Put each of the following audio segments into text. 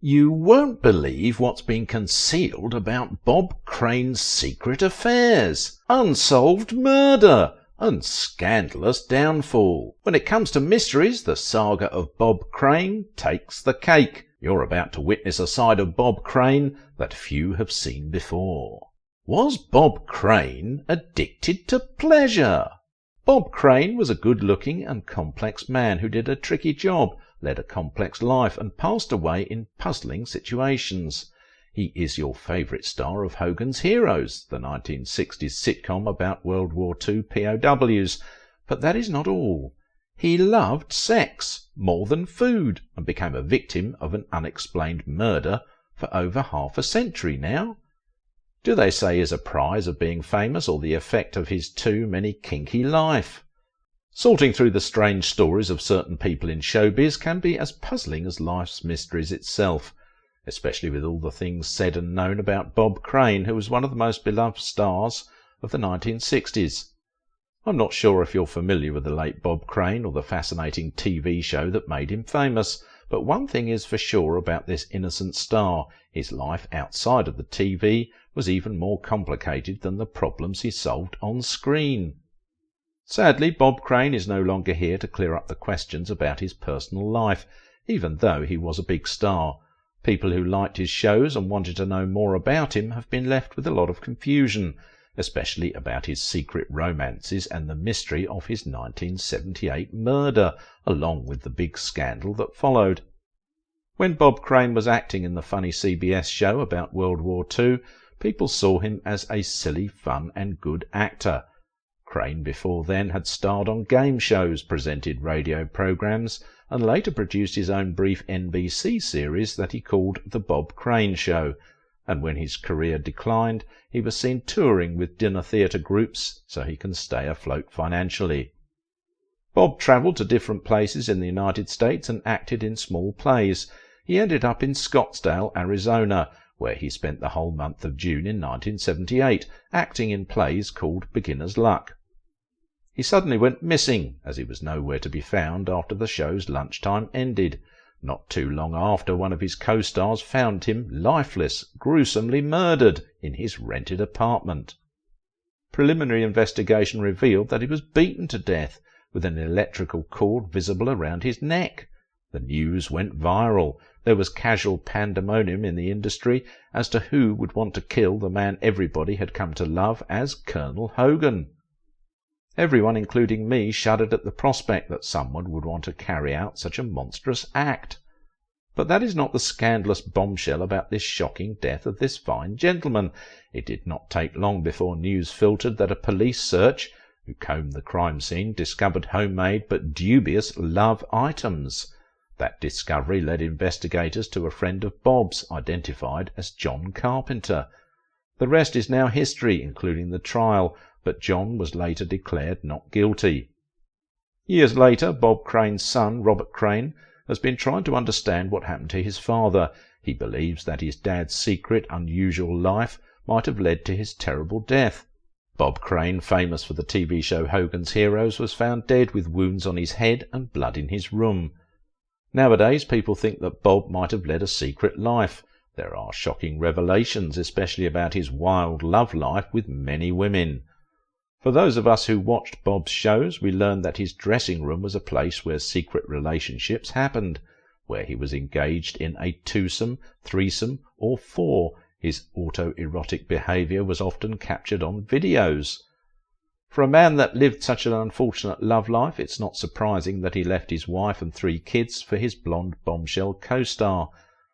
You won't believe what's been concealed about Bob Crane's secret affairs, unsolved murder, and scandalous downfall. When it comes to mysteries, the saga of Bob Crane takes the cake. You're about to witness a side of Bob Crane that few have seen before. Was Bob Crane addicted to pleasure? Bob Crane was a good-looking and complex man who did a tricky job, led a complex life, and passed away in puzzling situations. He is your favourite star of Hogan's Heroes, the 1960s sitcom about World War II POWs. But that is not all. He loved sex more than food and became a victim of an unexplained murder for over half a century now. Do they say is a prize of being famous or the effect of his too many kinky life? Sorting through the strange stories of certain people in showbiz can be as puzzling as life's mysteries itself, especially with all the things said and known about Bob Crane, who was one of the most beloved stars of the 1960s. I'm not sure if you're familiar with the late Bob Crane or the fascinating TV show that made him famous, but one thing is for sure about this innocent star: his life outside of the TV was even more complicated than the problems he solved on screen. Sadly, Bob Crane is no longer here to clear up the questions about his personal life, even though he was a big star. People who liked his shows and wanted to know more about him have been left with a lot of confusion, especially about his secret romances and the mystery of his 1978 murder, along with the big scandal that followed. When Bob Crane was acting in the funny CBS show about World War II, people saw him as a silly, fun and good actor. Crane before then had starred on game shows, presented radio programs, and later produced his own brief NBC series that he called The Bob Crane Show, and when his career declined, he was seen touring with dinner theatre groups so he can stay afloat financially. Bob travelled to different places in the United States and acted in small plays. He ended up in Scottsdale, Arizona, where he spent the whole month of June in 1978, acting in plays called Beginner's Luck. He suddenly went missing, as he was nowhere to be found after the show's lunchtime ended. Not too long after, one of his co-stars found him lifeless, gruesomely murdered in his rented apartment. Preliminary investigation revealed that he was beaten to death with an electrical cord visible around his neck. The news went viral. There was casual pandemonium in the industry as to who would want to kill the man everybody had come to love as Colonel Hogan. Everyone, including me, shuddered at the prospect that someone would want to carry out such a monstrous act. But that is not the scandalous bombshell about this shocking death of this fine gentleman. It did not take long before news filtered that a police search, who combed the crime scene, discovered homemade but dubious love items. That discovery led investigators to a friend of Bob's, identified as John Carpenter. The rest is now history, including the trial, but John was later declared not guilty. Years later, Bob Crane's son, Robert Crane, has been trying to understand what happened to his father. He believes that his dad's secret, unusual life might have led to his terrible death. Bob Crane, famous for the TV show Hogan's Heroes, was found dead with wounds on his head and blood in his room. Nowadays, people think that Bob might have led a secret life. There are shocking revelations, especially about his wild love life with many women. For those of us who watched Bob's shows, we learned that his dressing room was a place where secret relationships happened, where he was engaged in a twosome, threesome, or four. His autoerotic behaviour was often captured on videos. For a man that lived such an unfortunate love life, it's not surprising that he left his wife and 3 kids for his blonde bombshell co-star.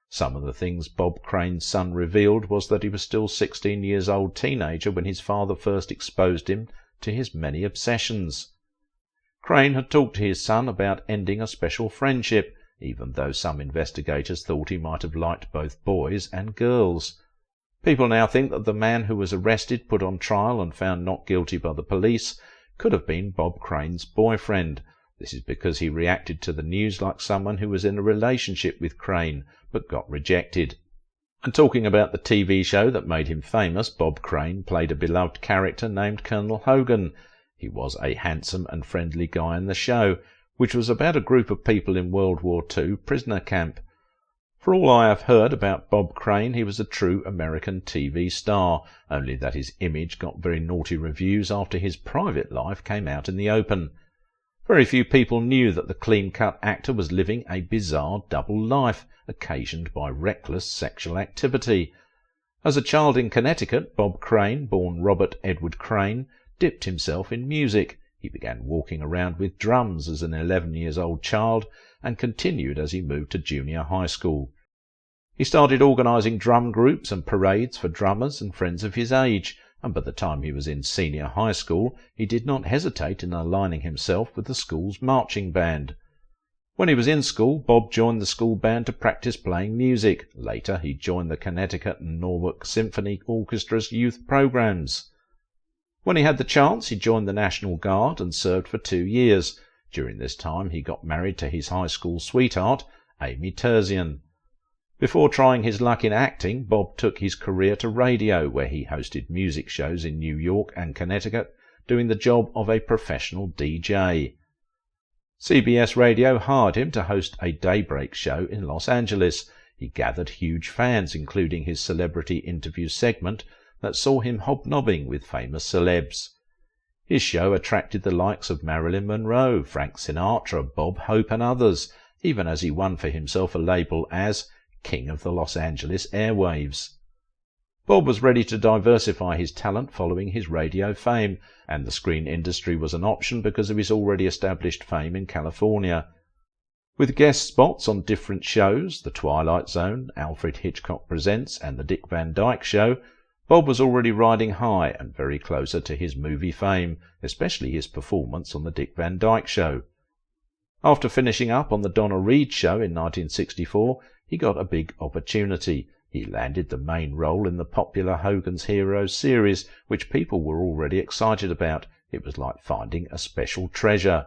Some of the things Bob Crane's son revealed was that he was still 16 years old teenager when his father first exposed him to his many obsessions. Crane had talked to his son about ending a special friendship, even though some investigators thought he might have liked both boys and girls. People now think that the man who was arrested, put on trial and found not guilty by the police could have been Bob Crane's boyfriend. This is because he reacted to the news like someone who was in a relationship with Crane but got rejected. And talking about the TV show that made him famous, Bob Crane played a beloved character named Colonel Hogan. He was a handsome and friendly guy in the show, which was about a group of people in World War II prisoner camp. For all I have heard about Bob Crane, he was a true American TV star, only that his image got very naughty reviews after his private life came out in the open. Very few people knew that the clean-cut actor was living a bizarre double life, occasioned by reckless sexual activity. As a child in Connecticut, Bob Crane, born Robert Edward Crane, dipped himself in music. He began walking around with drums as an 11-year-old child and continued as he moved to junior high school. He started organising drum groups and parades for drummers and friends of his age, and by the time he was in senior high school, he did not hesitate in aligning himself with the school's marching band. When he was in school, Bob joined the school band to practice playing music. Later, he joined the Connecticut and Norfolk Symphony Orchestra's youth programs. When he had the chance, he joined the National Guard and served for 2 years. During this time, he got married to his high school sweetheart, Amy Terzian. Before trying his luck in acting, Bob took his career to radio, where he hosted music shows in New York and Connecticut, doing the job of a professional DJ. CBS Radio hired him to host a daybreak show in Los Angeles. He gathered huge fans, including his celebrity interview segment that saw him hobnobbing with famous celebs. His show attracted the likes of Marilyn Monroe, Frank Sinatra, Bob Hope and others, even as he won for himself a label as King of the Los Angeles airwaves. Bob was ready to diversify his talent following his radio fame, and the screen industry was an option because of his already established fame in California. With guest spots on different shows, The Twilight Zone, Alfred Hitchcock Presents and The Dick Van Dyke Show, Bob was already riding high and very closer to his movie fame, especially his performance on The Dick Van Dyke Show. After finishing up on The Donna Reed Show in 1964, he got a big opportunity. He landed the main role in the popular Hogan's Heroes series, which people were already excited about. It was like finding a special treasure.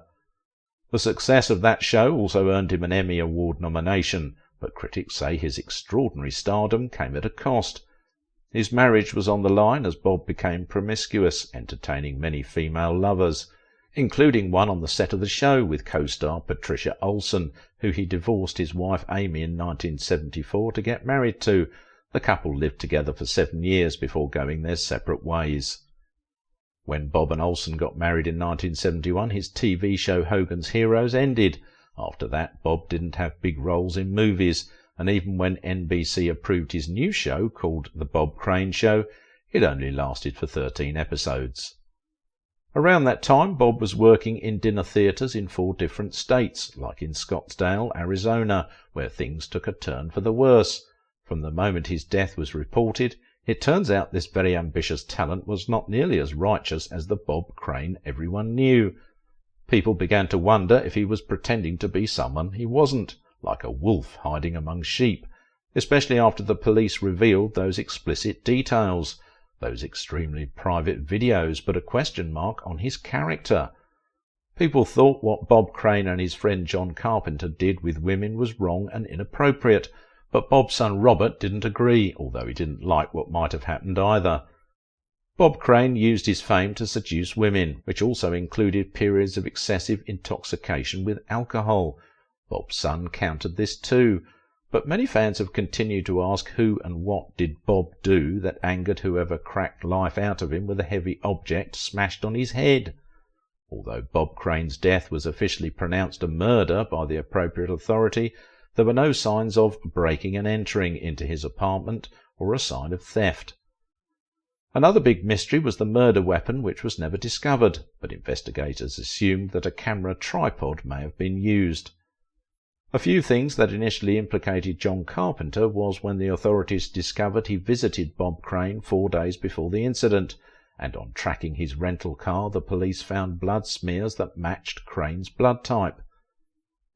The success of that show also earned him an Emmy Award nomination, but critics say his extraordinary stardom came at a cost. His marriage was on the line as Bob became promiscuous, entertaining many female lovers, including one on the set of the show with co-star Patricia Olson, who he divorced his wife Amy in 1974 to get married to. The couple lived together for 7 years before going their separate ways. When Bob and Olson got married in 1971, his TV show Hogan's Heroes ended. After that, Bob didn't have big roles in movies, and even when NBC approved his new show called The Bob Crane Show, it only lasted for 13 episodes. Around that time, Bob was working in dinner theatres in 4 different states, like in Scottsdale, Arizona, where things took a turn for the worse. From the moment his death was reported, it turns out this very ambitious talent was not nearly as righteous as the Bob Crane everyone knew. People began to wonder if he was pretending to be someone he wasn't, like a wolf hiding among sheep, especially after the police revealed those explicit details. Those extremely private videos put a question mark on his character. People thought what Bob Crane and his friend John Carpenter did with women was wrong and inappropriate, but Bob's son Robert didn't agree, although he didn't like what might have happened either. Bob Crane used his fame to seduce women, which also included periods of excessive intoxication with alcohol. Bob's son countered this too. But many fans have continued to ask who and what did Bob do that angered whoever cracked life out of him with a heavy object smashed on his head. Although Bob Crane's death was officially pronounced a murder by the appropriate authority, there were no signs of breaking and entering into his apartment or a sign of theft. Another big mystery was the murder weapon, which was never discovered, but investigators assumed that a camera tripod may have been used. A few things that initially implicated John Carpenter was when the authorities discovered he visited Bob Crane 4 days before the incident, and on tracking his rental car the police found blood smears that matched Crane's blood type.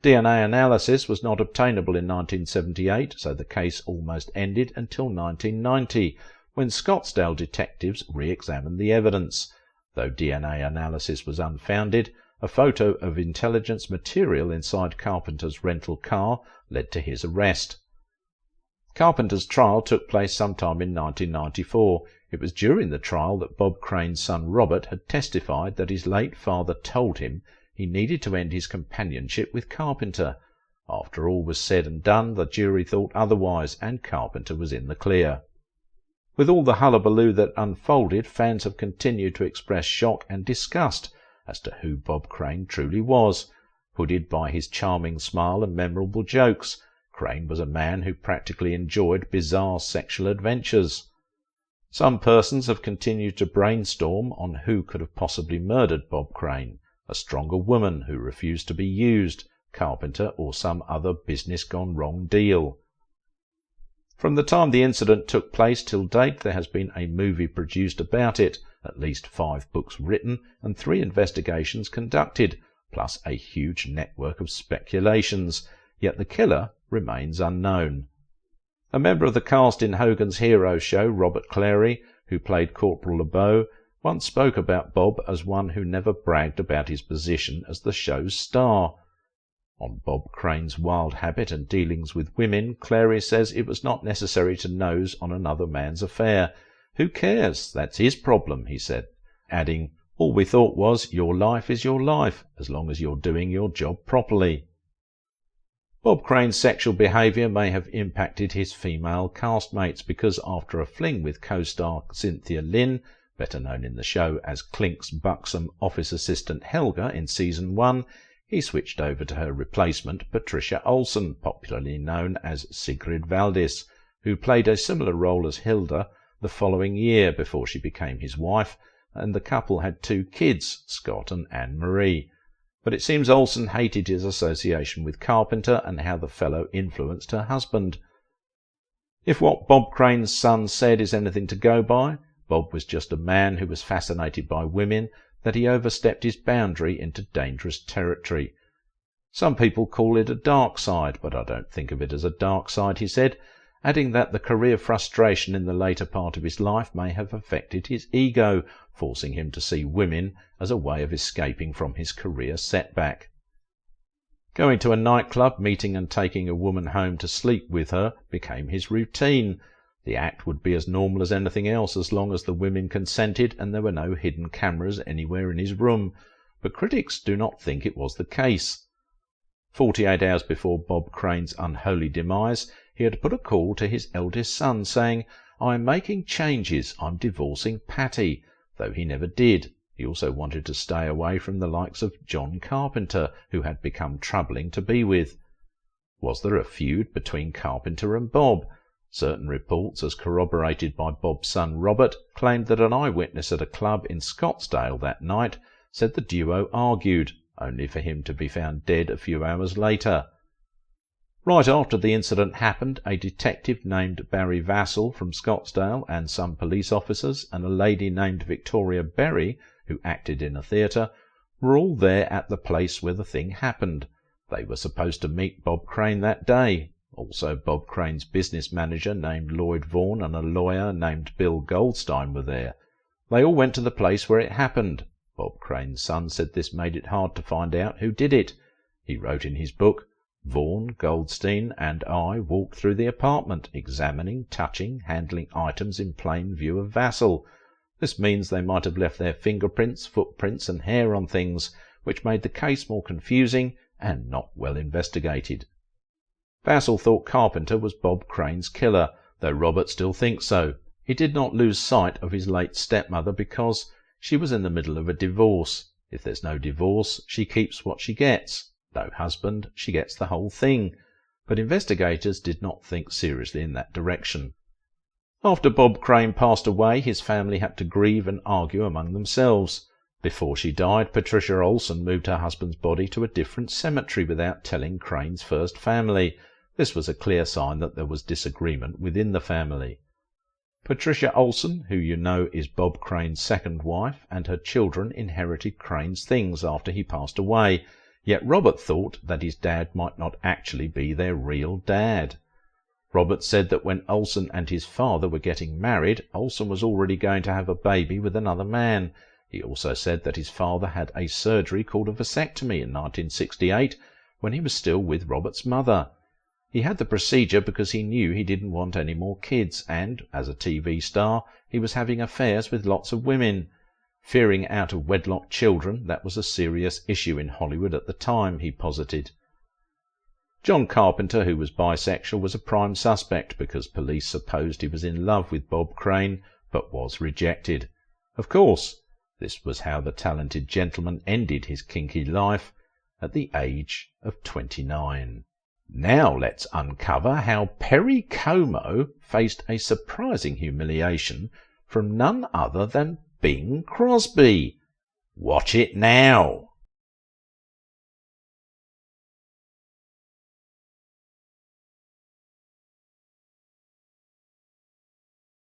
DNA analysis was not obtainable in 1978, so the case almost ended until 1990, when Scottsdale detectives re-examined the evidence. Though DNA analysis was unfounded, a photo of intelligence material inside Carpenter's rental car led to his arrest. Carpenter's trial took place sometime in 1994. It was during the trial that Bob Crane's son Robert had testified that his late father told him he needed to end his companionship with Carpenter. After all was said and done, the jury thought otherwise, and Carpenter was in the clear. With all the hullabaloo that unfolded, fans have continued to express shock and disgust as to who Bob Crane truly was. Hooded by his charming smile and memorable jokes, Crane was a man who practically enjoyed bizarre sexual adventures. Some persons have continued to brainstorm on who could have possibly murdered Bob Crane: a stronger woman who refused to be used, Carpenter, or some other business-gone-wrong deal. From the time the incident took place till date, there has been a movie produced about it, at least 5 books written, and 3 investigations conducted, plus a huge network of speculations, yet the killer remains unknown. A member of the cast in Hogan's Hero show, Robert Clary, who played Corporal LeBeau, once spoke about Bob as one who never bragged about his position as the show's star. On Bob Crane's wild habit and dealings with women, Clary says it was not necessary to nose on another man's affair. "Who cares? That's his problem," he said, adding, "All we thought was, your life is your life, as long as you're doing your job properly." Bob Crane's sexual behaviour may have impacted his female castmates, because after a fling with co-star Cynthia Lynn, better known in the show as Clink's buxom office assistant Helga in Season 1, he switched over to her replacement, Patricia Olsen, popularly known as Sigrid Valdis, who played a similar role as Hilda the following year before she became his wife, and the couple had 2 kids, Scott and Anne-Marie. But it seems Olsen hated his association with Carpenter and how the fellow influenced her husband. If what Bob Crane's son said is anything to go by, Bob was just a man who was fascinated by women, that he overstepped his boundary into dangerous territory. "Some people call it a dark side, but I don't think of it as a dark side," he said, adding that the career frustration in the later part of his life may have affected his ego, forcing him to see women as a way of escaping from his career setback. Going to a nightclub, meeting and taking a woman home to sleep with her became his routine. The act would be as normal as anything else as long as the women consented and there were no hidden cameras anywhere in his room, but critics do not think it was the case. 48 hours before Bob Crane's unholy demise, he had put a call to his eldest son saying, "I'm making changes, I'm divorcing Patty," though he never did. He also wanted to stay away from the likes of John Carpenter, who had become troubling to be with. Was there a feud between Carpenter and Bob? Certain reports, as corroborated by Bob's son Robert, claimed that an eyewitness at a club in Scottsdale that night said the duo argued, only for him to be found dead a few hours later. Right after the incident happened, a detective named Barry Vassell from Scottsdale and some police officers and a lady named Victoria Berry, who acted in a theatre, were all there at the place where the thing happened. They were supposed to meet Bob Crane that day. Also Bob Crane's business manager named Lloyd Vaughan and a lawyer named Bill Goldstein were there. They all went to the place where it happened. Bob Crane's son said this made it hard to find out who did it. He wrote in his book, "Vaughan, Goldstein and I walked through the apartment, examining, touching, handling items in plain view of Vassell. This means they might have left their fingerprints, footprints and hair on things, which made the case more confusing and not well investigated." Vassell thought Carpenter was Bob Crane's killer, though Robert still thinks so. He did not lose sight of his late stepmother because she was in the middle of a divorce. If there's no divorce, she keeps what she gets. No husband, she gets the whole thing. But investigators did not think seriously in that direction. After Bob Crane passed away, his family had to grieve and argue among themselves. Before she died, Patricia Olsen moved her husband's body to a different cemetery without telling Crane's first family. This was a clear sign that there was disagreement within the family. Patricia Olsen, who you know is Bob Crane's second wife, and her children inherited Crane's things after he passed away, yet Robert thought that his dad might not actually be their real dad. Robert said that when Olsen and his father were getting married, Olsen was already going to have a baby with another man. He also said that his father had a surgery called a vasectomy in 1968, when he was still with Robert's mother. He had the procedure because he knew he didn't want any more kids, and, as a TV star, he was having affairs with lots of women. Fearing out-of-wedlock children, that was a serious issue in Hollywood at the time, he posited. John Carpenter, who was bisexual, was a prime suspect because police supposed he was in love with Bob Crane, but was rejected. Of course, this was how the talented gentleman ended his kinky life at the age of 29. Now let's uncover how Perry Como faced a surprising humiliation from none other than Bing Crosby. Watch it now.